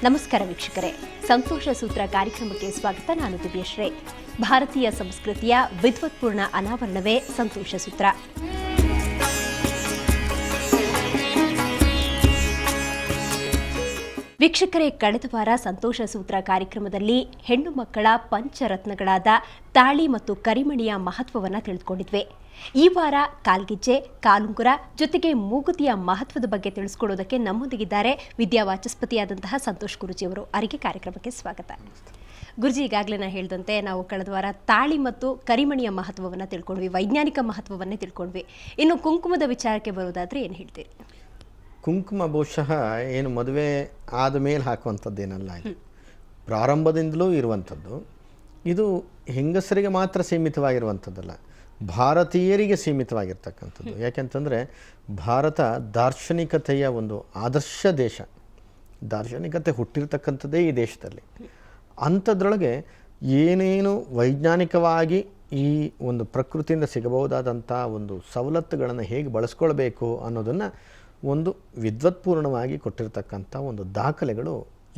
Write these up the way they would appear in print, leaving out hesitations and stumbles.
ನಮಸ್ಕಾರ ವೀಕ್ಷಕರೇ, ಸಂತೋಷ ಸೂತ್ರ ಕಾರ್ಯಕ್ರಮಕ್ಕೆ ಸ್ವಾಗತ. ನಾನು ದಿವ್ಯಶ್ರೀ. ಭಾರತೀಯ ಸಂಸ್ಕೃತಿಯ ವಿದ್ವತ್ಪೂರ್ಣ ಅನಾವರಣವೇ ಸಂತೋಷ ಸೂತ್ರ. ವೀಕ್ಷಕರೇ, ಕಳೆದ ವಾರ ಸಂತೋಷ ಸೂತ್ರ ಕಾರ್ಯಕ್ರಮದಲ್ಲಿ ಹೆಣ್ಣು ಮಕ್ಕಳ ಪಂಚರತ್ನಗಳಾದ ತಾಳಿ ಮತ್ತು ಕರಿಮಣಿಯ ಮಹತ್ವವನ್ನು ತಿಳಿದುಕೊಂಡಿದ್ವಿ. ಈ ವಾರ ಕಾಲ್ಗೆಜ್ಜೆ, ಕಾಲುಂಗುರ ಜೊತೆಗೆ ಮೂಗುತಿಯ ಮಹತ್ವದ ಬಗ್ಗೆ ತಿಳಿಸ್ಕೊಡೋದಕ್ಕೆ ನಮ್ಮೊಂದಿಗಿದ್ದಾರೆ ವಿದ್ಯಾವಾಚಸ್ಪತಿಯಾದಂತಹ ಸಂತೋಷ್ ಗುರುಜಿಯವರು. ಅವರಿಗೆ ಕಾರ್ಯಕ್ರಮಕ್ಕೆ ಸ್ವಾಗತ. ಗುರುಜಿ, ಈಗಾಗಲೇ ನಾನು ಹೇಳಿದಂತೆ ನಾವು ಕಳೆದ ವಾರ ತಾಳಿ ಮತ್ತು ಕರಿಮಣಿಯ ಮಹತ್ವವನ್ನು ತಿಳ್ಕೊಂಡ್ವಿ, ವೈಜ್ಞಾನಿಕ ಮಹತ್ವವನ್ನೇ ತಿಳ್ಕೊಂಡ್ವಿ. ಇನ್ನು ಕುಂಕುಮದ ವಿಚಾರಕ್ಕೆ ಬರೋದಾದ್ರೆ ಏನು ಹೇಳ್ತೀರಿ? ಕುಂಕುಮ ಬಹುಶಃ ಏನು ಮದುವೆ ಆದ ಮೇಲೆ ಹಾಕುವಂಥದ್ದೇನಲ್ಲ, ಇದು ಪ್ರಾರಂಭದಿಂದಲೂ ಇರುವಂಥದ್ದು. ಇದು ಹೆಂಗಸರಿಗೆ ಮಾತ್ರ ಸೀಮಿತವಾಗಿರುವಂಥದ್ದಲ್ಲ, ಭಾರತೀಯರಿಗೆ ಸೀಮಿತವಾಗಿರ್ತಕ್ಕಂಥದ್ದು. ಯಾಕೆಂತಂದರೆ ಭಾರತ ದಾರ್ಶನಿಕತೆಯ ಒಂದು ಆದರ್ಶ ದೇಶ. ದಾರ್ಶನಿಕತೆ ಹುಟ್ಟಿರ್ತಕ್ಕಂಥದ್ದೇ ಈ ದೇಶದಲ್ಲಿ. ಅಂಥದ್ರೊಳಗೆ ಏನೇನು ವೈಜ್ಞಾನಿಕವಾಗಿ ಈ ಒಂದು ಪ್ರಕೃತಿಯಿಂದ ಸಿಗಬಹುದಾದಂಥ ಒಂದು ಸವಲತ್ತುಗಳನ್ನು ಹೇಗೆ ಬಳಸ್ಕೊಳ್ಬೇಕು ಅನ್ನೋದನ್ನು ಒಂದು ವಿದ್ವತ್ಪೂರ್ಣವಾಗಿ ಕೊಟ್ಟಿರ್ತಕ್ಕಂಥ ಒಂದು ದಾಖಲೆಗಳು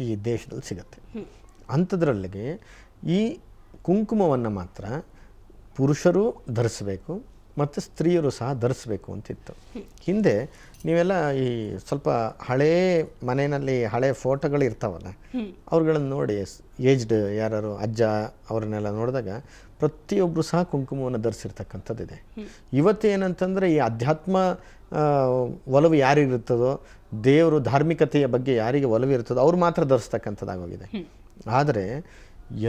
ಈ ದೇಶದಲ್ಲಿ ಸಿಗುತ್ತೆ. ಅಂಥದ್ರಲ್ಲಿಗೆ ಈ ಕುಂಕುಮವನ್ನು ಮಾತ್ರ ಪುರುಷರು ಧರಿಸಬೇಕು ಮತ್ತು ಸ್ತ್ರೀಯರು ಸಹ ಧರಿಸಬೇಕು ಅಂತಿತ್ತು. ಹಿಂದೆ ನೀವೆಲ್ಲ ಈ ಸ್ವಲ್ಪ ಹಳೇ ಮನೆಯಲ್ಲಿ ಹಳೆ ಫೋಟೋಗಳು ಇರ್ತಾವಲ್ಲ, ಅವ್ರುಗಳನ್ನು ನೋಡಿ, ಏಜ್ಡ್ ಯಾರು ಅಜ್ಜ ಅವ್ರನ್ನೆಲ್ಲ ನೋಡಿದಾಗ ಪ್ರತಿಯೊಬ್ಬರು ಸಹ ಕುಂಕುಮವನ್ನು ಧರಿಸಿರ್ತಕ್ಕಂಥದ್ದಿದೆ. ಇವತ್ತೇನಂತಂದರೆ ಈ ಅಧ್ಯಾತ್ಮ ಒಲವು ಯಾರಿಗಿರ್ತದೋ, ದೇವರು ಧಾರ್ಮಿಕತೆಯ ಬಗ್ಗೆ ಯಾರಿಗೆ ಒಲವು ಇರ್ತದೋ ಅವ್ರು ಮಾತ್ರ ಧರಿಸ್ತಕ್ಕಂಥದ್ದಾಗೋಗಿದೆ. ಆದರೆ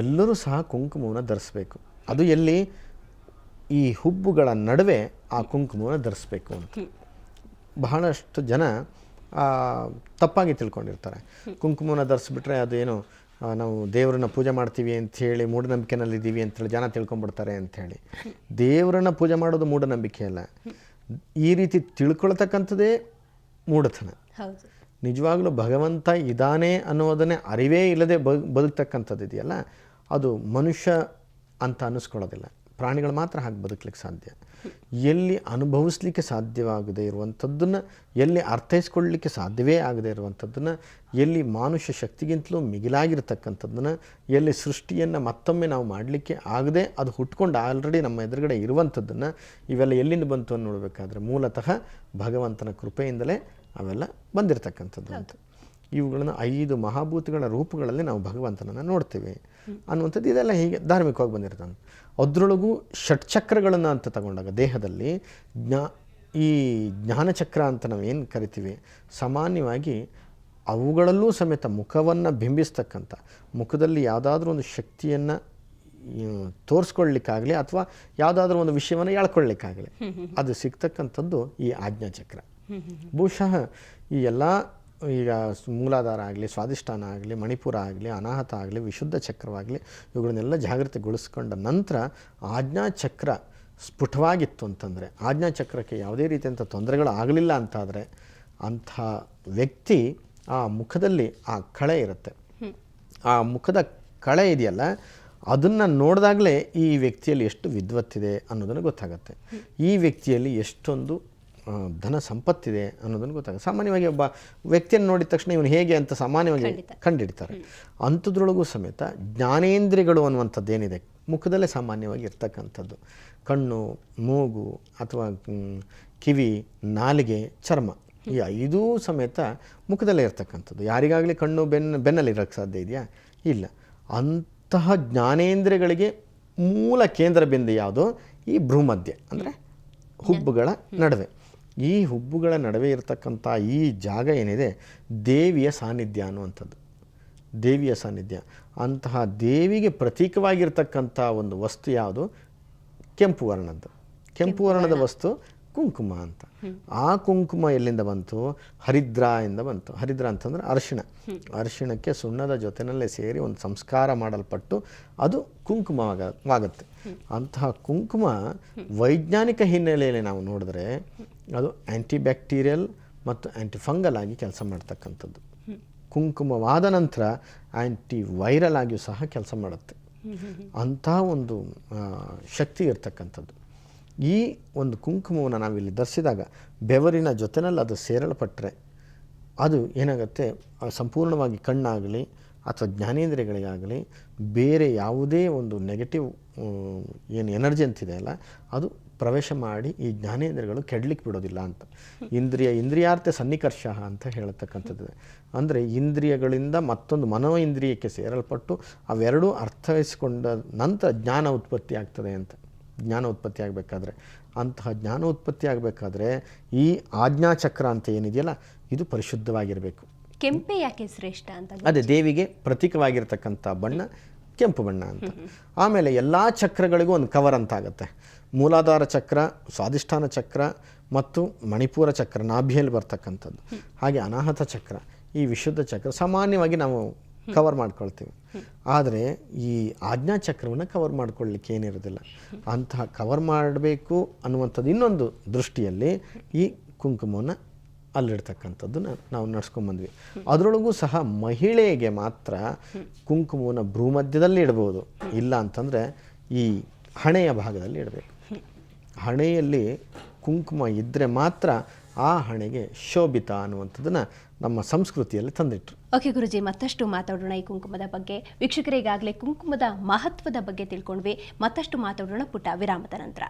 ಎಲ್ಲರೂ ಸಹ ಕುಂಕುಮವನ್ನು ಧರಿಸ್ಬೇಕು. ಅದು ಎಲ್ಲಿ? ಈ ಹುಬ್ಬುಗಳ ನಡುವೆ ಆ ಕುಂಕುಮವನ್ನು ಧರಿಸ್ಬೇಕು ಅಂತ ಬಹಳಷ್ಟು ಜನ ತಪ್ಪಾಗಿ ತಿಳ್ಕೊಂಡಿರ್ತಾರೆ. ಕುಂಕುಮವನ್ನು ಧರಿಸ್ಬಿಟ್ರೆ ಅದೇನು ನಾವು ದೇವರನ್ನ ಪೂಜೆ ಮಾಡ್ತೀವಿ ಅಂಥೇಳಿ ಮೂಢನಂಬಿಕೆನಲ್ಲಿದ್ದೀವಿ ಅಂಥೇಳಿ ಜನ ತಿಳ್ಕೊಂಡ್ಬಿಡ್ತಾರೆ ಅಂಥೇಳಿ. ದೇವರನ್ನ ಪೂಜೆ ಮಾಡೋದು ಮೂಢನಂಬಿಕೆ ಅಲ್ಲ, ಈ ರೀತಿ ತಿಳ್ಕೊಳ್ತಕ್ಕಂಥದ್ದೇ ಮೂಢತನ. ನಿಜವಾಗ್ಲೂ ಭಗವಂತ ಇದ್ದಾನೆ ಅನ್ನೋದನ್ನೇ ಅರಿವೇ ಇಲ್ಲದೆ ಬದುಕ್ತಕ್ಕಂಥದ್ದು ಇದೆಯಲ್ಲ, ಅದು ಮನುಷ್ಯ ಅಂತ ಅನ್ನಿಸ್ಕೊಳ್ಳೋದಿಲ್ಲ. ಪ್ರಾಣಿಗಳು ಮಾತ್ರ ಹಾಗೆ ಬದುಕಲಿಕ್ಕೆ ಸಾಧ್ಯ. ಎಲ್ಲಿ ಅನುಭವಿಸ್ಲಿಕ್ಕೆ ಸಾಧ್ಯವಾಗದೇ ಇರುವಂಥದ್ದನ್ನು, ಎಲ್ಲಿ ಅರ್ಥೈಸ್ಕೊಳ್ಳಲಿಕ್ಕೆ ಸಾಧ್ಯವೇ ಆಗದೇ ಇರುವಂಥದ್ದನ್ನು, ಎಲ್ಲಿ ಮಾನುಷ್ಯ ಶಕ್ತಿಗಿಂತಲೂ ಮಿಗಿಲಾಗಿರ್ತಕ್ಕಂಥದ್ದನ್ನು, ಎಲ್ಲಿ ಸೃಷ್ಟಿಯನ್ನು ಮತ್ತೊಮ್ಮೆ ನಾವು ಮಾಡಲಿಕ್ಕೆ ಆಗದೆ ಅದು ಹುಟ್ಕೊಂಡು ಆಲ್ರೆಡಿ ನಮ್ಮ ಎದುರುಗಡೆ ಇರುವಂಥದ್ದನ್ನು, ಇವೆಲ್ಲ ಎಲ್ಲಿಂದ ಬಂತು ಅಂತ ನೋಡಬೇಕಾದ್ರೆ ಮೂಲತಃ ಭಗವಂತನ ಕೃಪೆಯಿಂದಲೇ ಅವೆಲ್ಲ ಬಂದಿರತಕ್ಕಂಥದ್ದು ಅಂತ. ಇವುಗಳನ್ನು 5 ಮಹಾಭೂತಗಳ ರೂಪಗಳಲ್ಲಿ ನಾವು ಭಗವಂತನನ್ನು ನೋಡ್ತೀವಿ ಅನ್ನುವಂಥದ್ದು. ಇದೆಲ್ಲ ಹೀಗೆ ಧಾರ್ಮಿಕವಾಗಿ ಬಂದಿರ್ತಾನೆ. ಅದರೊಳಗೂ ಷಟ್ಚಕ್ರಗಳನ್ನು ಅಂತ ತಗೊಂಡಾಗ ದೇಹದಲ್ಲಿ ಈ ಜ್ಞಾನಚಕ್ರ ಅಂತ ನಾವು ಏನು ಕರಿತೀವಿ, ಸಾಮಾನ್ಯವಾಗಿ ಅವುಗಳಲ್ಲೂ ಸಮೇತ ಮುಖವನ್ನು ಬಿಂಬಿಸ್ತಕ್ಕಂಥ, ಮುಖದಲ್ಲಿ ಯಾವುದಾದ್ರೂ ಒಂದು ಶಕ್ತಿಯನ್ನು ತೋರಿಸ್ಕೊಳ್ಳಿಕ್ಕಾಗಲಿ ಅಥವಾ ಯಾವುದಾದ್ರೂ ಒಂದು ವಿಷಯವನ್ನು ಎಳ್ಕೊಳ್ಳಿಕ್ಕಾಗಲಿ ಅದು ಸಿಗ್ತಕ್ಕಂಥದ್ದು ಈ ಆಜ್ಞಾಚಕ್ರ. ಬಹುಶಃ ಈ ಎಲ್ಲ ಈಗ ಮೂಲಾಧಾರ ಆಗಲಿ, ಸ್ವಾಧಿಷ್ಠಾನ ಆಗಲಿ, ಮಣಿಪುರ ಆಗಲಿ, ಅನಾಹತ ಆಗಲಿ, ವಿಶುದ್ಧ ಚಕ್ರವಾಗಲಿ, ಇವುಗಳನ್ನೆಲ್ಲ ಜಾಗೃತಿಗೊಳಿಸ್ಕೊಂಡ ನಂತರ ಆಜ್ಞಾಚಕ್ರ ಸ್ಫುಟವಾಗಿತ್ತು ಅಂತಂದರೆ, ಆಜ್ಞಾಚಕ್ರಕ್ಕೆ ಯಾವುದೇ ರೀತಿಯಂಥ ತೊಂದರೆಗಳು ಆಗಲಿಲ್ಲ ಅಂತಾದರೆ ಅಂಥ ವ್ಯಕ್ತಿ ಆ ಮುಖದಲ್ಲಿ ಆ ಕಳೆ ಇರುತ್ತೆ. ಆ ಮುಖದ ಕಳೆ ಇದೆಯಲ್ಲ, ಅದನ್ನು ನೋಡಿದಾಗಲೇ ಈ ವ್ಯಕ್ತಿಯಲ್ಲಿ ಎಷ್ಟು ವಿದ್ವತ್ತಿದೆ ಅನ್ನೋದನ್ನು ಗೊತ್ತಾಗುತ್ತೆ. ಈ ವ್ಯಕ್ತಿಯಲ್ಲಿ ಎಷ್ಟೊಂದು ಧನ ಸಂಪತ್ತಿದೆ ಅನ್ನೋದನ್ನು ಗೊತ್ತಾಗುತ್ತೆ. ಸಾಮಾನ್ಯವಾಗಿ ಒಬ್ಬ ವ್ಯಕ್ತಿಯನ್ನು ನೋಡಿದ ತಕ್ಷಣ ಇವನು ಹೇಗೆ ಅಂತ ಸಾಮಾನ್ಯವಾಗಿ ಕಂಡುಹಿಡಿತಾರೆ. ಅಂಥದ್ರೊಳಗೂ ಸಮೇತ ಜ್ಞಾನೇಂದ್ರಿಯಗಳು ಅನ್ನುವಂಥದ್ದೇನಿದೆ ಮುಖದಲ್ಲೇ ಸಾಮಾನ್ಯವಾಗಿ ಇರ್ತಕ್ಕಂಥದ್ದು. ಕಣ್ಣು, ಮೂಗು ಅಥವಾ ಕಿವಿ, ನಾಲಿಗೆ, ಚರ್ಮ, ಈ 5 ಸಮೇತ ಮುಖದಲ್ಲೇ ಇರ್ತಕ್ಕಂಥದ್ದು. ಯಾರಿಗಾಗಲಿ ಕಣ್ಣು ಬೆನ್ನಲ್ಲಿ ಇರೋಕ್ಕೆ ಸಾಧ್ಯ ಇದೆಯಾ? ಇಲ್ಲ. ಅಂತಹ ಜ್ಞಾನೇಂದ್ರಿಯಗಳಿಗೆ ಮೂಲ ಕೇಂದ್ರ ಬಿಂದು ಯಾವುದೋ ಈ ಭ್ರೂಮಧ್ಯ, ಅಂದರೆ ಹುಬ್ಬುಗಳ ನಡುವೆ. ಈ ಹುಬ್ಬುಗಳ ನಡುವೆ ಇರತಕ್ಕಂಥ ಈ ಜಾಗ ಏನಿದೆ ದೇವಿಯ ಸಾನ್ನಿಧ್ಯ ಅನ್ನುವಂಥದ್ದು. ದೇವಿಯ ಸಾನ್ನಿಧ್ಯ. ಅಂತಹ ದೇವಿಗೆ ಪ್ರತೀಕವಾಗಿರ್ತಕ್ಕಂಥ ಒಂದು ವಸ್ತು ಯಾವುದು? ಕೆಂಪು ವರ್ಣದ್ದು. ಕೆಂಪು ವರ್ಣದ ವಸ್ತು ಕುಂಕುಮ ಅಂತ. ಆ ಕುಂಕುಮ ಎಲ್ಲಿಂದ ಬಂತು? ಹರಿದ್ರ ಇಂದ ಬಂತು. ಹರಿದ್ರ ಅಂತಂದರೆ ಅರಿಶಿಣ. ಅರಿಶಿಣಕ್ಕೆ ಸುಣ್ಣದ ಜೊತೆಯಲ್ಲೇ ಸೇರಿ ಒಂದು ಸಂಸ್ಕಾರ ಮಾಡಲ್ಪಟ್ಟು ಅದು ಕುಂಕುಮವಾಗುತ್ತೆ. ಅಂತಹ ಕುಂಕುಮ ವೈಜ್ಞಾನಿಕ ಹಿನ್ನೆಲೆಯಲ್ಲಿ ನಾವು ನೋಡಿದ್ರೆ ಅದು ಆ್ಯಂಟಿಬ್ಯಾಕ್ಟೀರಿಯಲ್ ಮತ್ತು ಆ್ಯಂಟಿಫಂಗಲ್ ಆಗಿ ಕೆಲಸ ಮಾಡ್ತಕ್ಕಂಥದ್ದು. ಕುಂಕುಮವಾದ ನಂತರ ಆ್ಯಂಟಿವೈರಲ್ ಆಗಿಯೂ ಸಹ ಕೆಲಸ ಮಾಡುತ್ತೆ. ಅಂತಹ ಒಂದು ಶಕ್ತಿ ಇರ್ತಕ್ಕಂಥದ್ದು. ಈ ಒಂದು ಕುಂಕುಮವನ್ನು ನಾವಿಲ್ಲಿ ಧರಿಸಿದಾಗ ಬೆವರಿನ ಜೊತೆನಲ್ಲಿ ಅದು ಸೇರಲ್ಪಟ್ಟರೆ ಅದು ಏನಾಗುತ್ತೆ ಸಂಪೂರ್ಣವಾಗಿ ಕಣ್ಣಾಗಲಿ ಅಥವಾ ಜ್ಞಾನೇಂದ್ರಿಯಗಳಿಗಾಗಲಿ ಬೇರೆ ಯಾವುದೇ ಒಂದು ನೆಗೆಟಿವ್ ಏನು ಎನರ್ಜಿ ಅಂತಿದೆ ಅಲ್ಲ ಅದು ಪ್ರವೇಶ ಮಾಡಿ ಈ ಜ್ಞಾನೇಂದ್ರಿಯಗಳು ಕೆಡಲಿಕ್ಕೆ ಬಿಡೋದಿಲ್ಲ ಅಂತ. ಇಂದ್ರಿಯಾರ್ಥ ಸನ್ನಿಕರ್ಷ ಅಂತ ಹೇಳತಕ್ಕಂಥದ್ದು. ಅಂದರೆ ಇಂದ್ರಿಯಗಳಿಂದ ಮತ್ತೊಂದು ಮನೋ ಇಂದ್ರಿಯಕ್ಕೆ ಸೇರಲ್ಪಟ್ಟು ಅವೆರಡೂ ಅರ್ಥೈಸಿಕೊಂಡ ನಂತರ ಜ್ಞಾನ ಉತ್ಪತ್ತಿ ಆಗ್ತದೆ ಅಂತ. ಜ್ಞಾನ ಉತ್ಪತ್ತಿ ಆಗಬೇಕಾದ್ರೆ ಅಂತಹ ಜ್ಞಾನ ಉತ್ಪತ್ತಿ ಆಗಬೇಕಾದ್ರೆ ಈ ಆಜ್ಞಾಚಕ್ರ ಅಂತ ಏನಿದೆಯಲ್ಲ ಇದು ಪರಿಶುದ್ಧವಾಗಿರಬೇಕು. ಕೆಂಪೆ ಯಾಕೆ ಶ್ರೇಷ್ಠ ಅಂತ? ಅದೇ ದೇವಿಗೆ ಪ್ರತೀಕವಾಗಿರ್ತಕ್ಕಂಥ ಬಣ್ಣ ಕೆಂಪು ಬಣ್ಣ ಅಂತ. ಆಮೇಲೆ ಎಲ್ಲ ಚಕ್ರಗಳಿಗೂ ಒಂದು ಕವರ್ ಅಂತ ಆಗುತ್ತೆ. ಮೂಲಾಧಾರ ಚಕ್ರ, ಸ್ವಾಧಿಷ್ಠಾನ ಚಕ್ರ ಮತ್ತು ಮಣಿಪೂರ ಚಕ್ರ ನಾಭಿಯಲ್ಲಿ ಬರ್ತಕ್ಕಂಥದ್ದು. ಹಾಗೆ ಅನಾಹತ ಚಕ್ರ, ಈ ವಿಶುದ್ಧ ಚಕ್ರ ಸಾಮಾನ್ಯವಾಗಿ ನಾವು ಕವರ್ ಮಾಡ್ಕೊಳ್ತೀವಿ. ಆದರೆ ಈ ಆಜ್ಞಾಚಕ್ರವನ್ನು ಕವರ್ ಮಾಡ್ಕೊಳ್ಳಿಕ್ಕೆ ಏನಿರೋದಿಲ್ಲ. ಅಂತಹ ಕವರ್ ಮಾಡಬೇಕು ಅನ್ನುವಂಥದ್ದು ಇನ್ನೊಂದು ದೃಷ್ಟಿಯಲ್ಲಿ ಈ ಕುಂಕುಮವನ್ನು ಅಲ್ಲಿಡ್ತಕ್ಕಂಥದ್ದು ನಾವು ನಡ್ಸ್ಕೊಂಬಂದ್ವಿ. ಅದರೊಳಗೂ ಸಹ ಮಹಿಳೆಗೆ ಮಾತ್ರ ಕುಂಕುಮವನ್ನು ಭ್ರೂಮಧ್ಯದಲ್ಲಿ ಇಡ್ಬೋದು, ಇಲ್ಲ ಅಂತಂದರೆ ಈ ಹಣೆಯ ಭಾಗದಲ್ಲಿ ಇಡಬೇಕು. ಹಣೆಯಲ್ಲಿ ಕುಂಕುಮ ಇದ್ದರೆ ಮಾತ್ರ ಆ ಹಣೆಗೆ ಶೋಭಿತ ಅನ್ನುವಂಥದ್ದನ್ನು ನಮ್ಮ ಸಂಸ್ಕೃತಿಯಲ್ಲಿ ತಂದಿಟ್ರು. ಓಕೆ ಗುರುಜಿ, ಮತ್ತಷ್ಟು ಮಾತಾಡೋಣ ಈ ಕುಂಕುಮದ ಬಗ್ಗೆ. ವೀಕ್ಷಕರಿಗಾಗಲೇ ಕುಂಕುಮದ ಮಹತ್ವದ ಬಗ್ಗೆ ತಿಳ್ಕೊಂಡ್ವಿ. ಮತ್ತಷ್ಟು ಮಾತಾಡೋಣ ಪುಟ್ಟ ವಿರಾಮದ ನಂತರ.